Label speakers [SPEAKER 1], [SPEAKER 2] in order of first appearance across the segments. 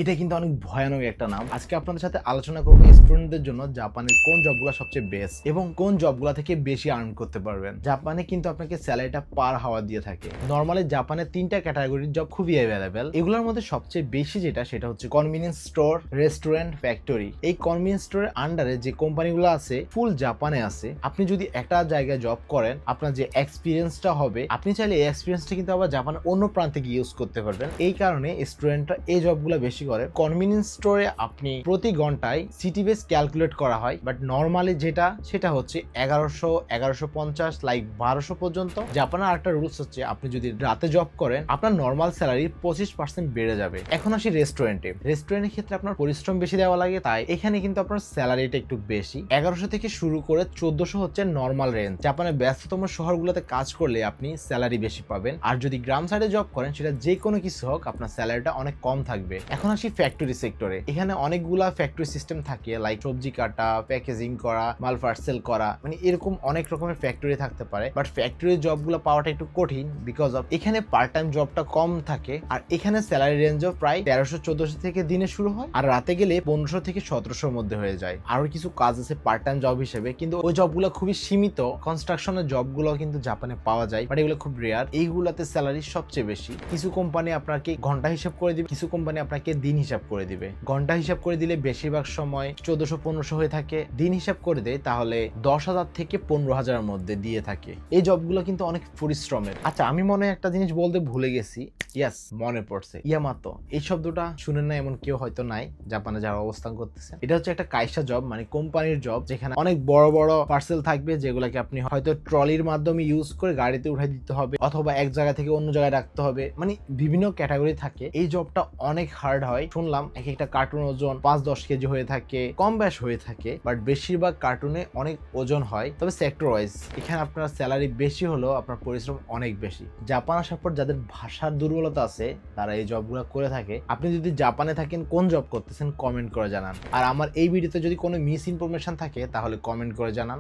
[SPEAKER 1] এটা কিন্তু অনেক ভয়ানক একটা নাম। আজকে আপনাদের সাথে আলোচনা করব স্টুডেন্টদের জন্য জাপানের কোন জবগুলো সবচেয়ে বেস্ট এবং কোন জবগুলো থেকে বেশি আর্ন করতে পারবেন। জাপানে কিন্তু আপনাকে স্যালারিটা পার হাওয়ার দিয়ে থাকে। নরমালি জাপানে 3টা ক্যাটাগরির জব খুবই অ্যাভেলেবেল। এগুলোর মধ্যে সবচেয়ে বেশি যেটা সেটা হচ্ছে কনভিনিয়েন্স স্টোর, রেস্টুরেন্ট, ফ্যাক্টরি। এই কনভিনিয়েন্স স্টোরের আন্ডারে যে কোম্পানিগুলো আছে ফুল জাপানে আছে। আপনি যদি একটা জায়গায় জব করেন, আপনার যে এক্সপিরিয়েন্সটা হবে, আপনি চাইলে এই এক্সপিরিয়েন্সটা কিন্তু আবার জাপানের অন্য প্রান্তে গিয়ে ইউজ করতে পারবেন। এই কারণে স্টুডেন্টরা এই জবগুলো বেশি করে। কনভিনিয়েন্স স্টোরে আপনি প্রতি ঘন্টায় সিটি বেস ক্যালকুলেট করা হয়, বাট নরমালি যেটা সেটা হচ্ছে 1150 লাইক 1200 পর্যন্ত। জাপানের আরেকটা রুলস হচ্ছে আপনি যদি রাতে জব করেন আপনার নরমাল স্যালারি 25% বেড়ে যাবে। এখন আসি রেস্টুরেন্টে। রেস্টুরেন্টের ক্ষেত্রে আপনার পরিশ্রম বেশি দেওয়া লাগে, তাই এখানে কিন্তু আপনার স্যালারিটা একটু বেশি। 1100 থেকে শুরু করে 1400 হচ্ছে নরমাল রেঞ্জ। জাপানের ব্যস্ততম শহরগুলোতে কাজ করলে আপনি স্যালারি বেশি পাবেন, আর যদি গ্রাম সাইডে জব করেন সেটা যে কোনো কিছু হোক আপনার স্যালারিটা অনেক কম থাকবে। এখন আসি ফ্যাক্টরি সেক্টরে। এখানে অনেকগুলা ফ্যাক্টরি সিস্টেম থাকে, লাইক সবজি কাটা, প্যাকেজিং করা, মাল পার্সেল করা, মানে এরকম অনেক রকমের ফ্যাক্টরি থাকতে পারে। বাট ফ্যাক্টরির জবগুলো পাওয়াটা একটু কঠিন, বিকজ অফ এখানে পার্ট টাইম জবটা কম থাকে, আর এখানে স্যালারি রেঞ্জও প্রায় 1300-1400 থেকে দিনে শুরু হয়, আর রাতে গেলে 1500 থেকে 1700 মধ্যে হয়ে যায়। আরো কিছু কাজ আছে পার্ট টাইম জব হিসেবে, কিন্তু ওই জবগুলো খুবই সীমিত। কনস্ট্রাকশনের জবগুলো কিন্তু জাপানে পাওয়া যায়, বাট এগুলো খুব রেয়ার। এইগুলাতে স্যালারি সবচেয়ে বেশি। কিছু কোম্পানি আপনাকে ঘন্টা হিসাব করে দিবে, কিছু কোম্পানি আপনাকে দিন হিসাব করে দিবে। ঘন্টা হিসাব করে দিলে বেশিরভাগ সময় 1400-1500 হয়ে থাকে। দিন হিসাব করে দেয় তাহলে 10,000 থেকে 15,000 মধ্যে দিয়ে থাকে। এই জবগুলো কিন্তু অনেক পরিশ্রমের। আচ্ছা, আমি মনে হয় একটা জিনিস বলতে ভুলে গেছি। ইয়াস, মনে পড়ছে, ইয়ামাতো। এই শব্দটা শুনেন না এমন কেউ হয়তো নাই জাপানে যারা অবস্থান করতেছে। এটা হচ্ছে একটা কাইসা জব, মানে কোম্পানির জব, যেখানে অনেক বড় বড় পার্সেল থাকবে, যেগুলোকে আপনি হয়তো ট্রলির মাধ্যমে ইউজ করে গাড়িতে উঠাই দিতে হবে, অথবা এক জায়গা থেকে অন্য জায়গায় রাখতে হবে। মানে বিভিন্ন ক্যাটাগরি থাকে। এই জবটা অনেক হার্ড হয়। শুনলাম এক একটা কার্টুন ওজন 5-10 কেজি হয়ে থাকে, কম বেশ হয়ে থাকে, বাট বেশিরভাগ কার্টুনে অনেক ওজন হয়। তবে সেক্টর ওয়াইজ এখানে আপনার স্যালারি বেশি হলেও আপনার পরিশ্রম অনেক বেশি। জাপান আসার পর যাদের ভাষার দুর্বলতা আছে তারা এই জবগুলো করে থাকে। আপনি যদি জাপানে থাকেন কোন জব করতেছেন কমেন্ট করে জানান, আর আমার এই ভিডিওতে যদি কোনো মিস ইনফরমেশন থাকে তাহলে কমেন্ট করে জানান।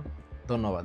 [SPEAKER 1] ধন্যবাদ।